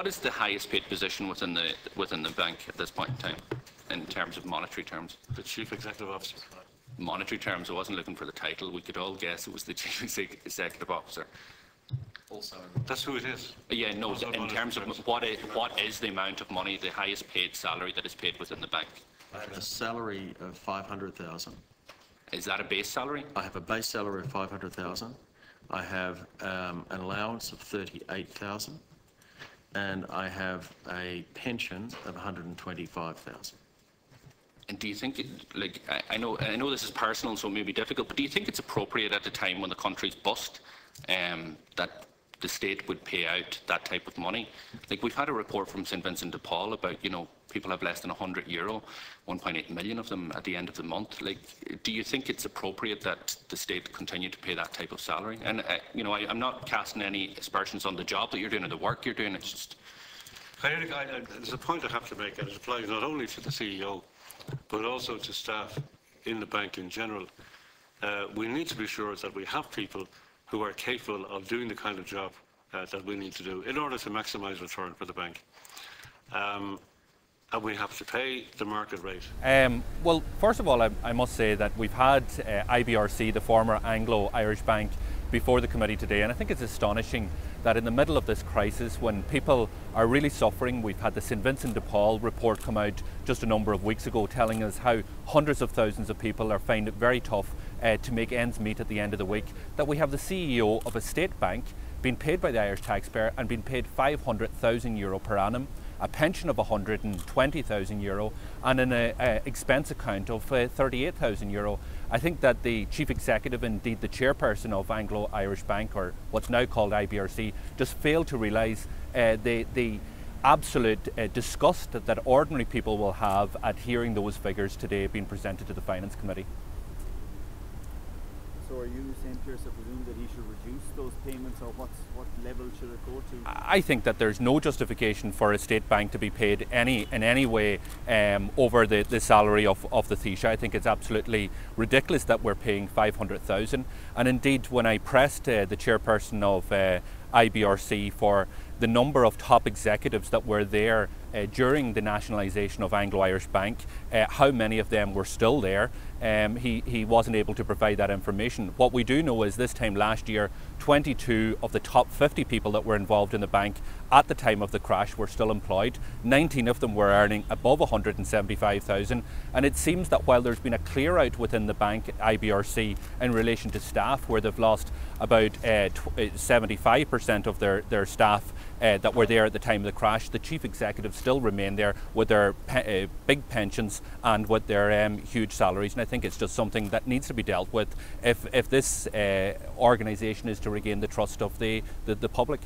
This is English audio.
what is the highest paid position within the bank at this point in time, in terms of monetary terms? The Chief Executive Officer. Monetary terms, I wasn't looking for the title. We could all guess it was the Chief Executive Officer. Also, that's who it is. Yeah, no, in terms of what is the amount of money, the highest paid salary that is paid within the bank? I have a salary of 500,000. Is that a base salary? I have a base salary of 500,000. I have an allowance of 38,000, and I have a pension of 125,000. And do you think, I know this is personal, so it may be difficult, but do you think it's appropriate at the time when the country's bust that the state would pay out that type of money? Like, we've had a report from St Vincent de Paul about, people have less than €100, 1.8 million of them at the end of the month. Like, do you think it's appropriate that the state continue to pay that type of salary? And I'm not casting any aspersions on the job that you're doing or the work you're doing. It's just. There's a point I have to make, and it applies not only to the CEO, but also to staff in the bank in general. We need to be sure that we have people who are capable of doing the kind of job that we need to do in order to maximise return for the bank. And we have to pay the market rate. Well, first of all, I must say that we've had IBRC, the former Anglo-Irish bank, before the committee today, and I think it's astonishing that in the middle of this crisis, when people are really suffering, we've had the St Vincent de Paul report come out just a number of weeks ago telling us how hundreds of thousands of people are finding it very tough to make ends meet at the end of the week, that we have the CEO of a state bank being paid by the Irish taxpayer and being paid €500,000 per annum, a pension of €120,000 and an expense account of €38,000. I think that the Chief Executive, indeed the Chairperson of Anglo-Irish Bank, or what's now called IBRC, just failed to realise the absolute disgust that ordinary people will have at hearing those figures today being presented to the Finance Committee. So are you saying, Pearse, I presume that he should reduce those payments, or what level should it go to? I think that there's no justification for a state bank to be paid in any way over the salary of the Taoiseach. I think it's absolutely ridiculous that we're paying 500,000. And indeed, when I pressed the chairperson of IBRC for the number of top executives that were there during the nationalisation of Anglo-Irish Bank, how many of them were still there, he wasn't able to provide that information. What we do know is this time last year, 22 of the top 50 people that were involved in the bank at the time of the crash were still employed. 19 of them were earning above 175,000, and it seems that while there's been a clear out within the bank, IBRC, in relation to staff, where they've lost about 75% of their staff that were there at the time of the crash, the chief executives still remain there with their big pensions and with their huge salaries. And I think it's just something that needs to be dealt with if this organisation is to regain the trust of the public.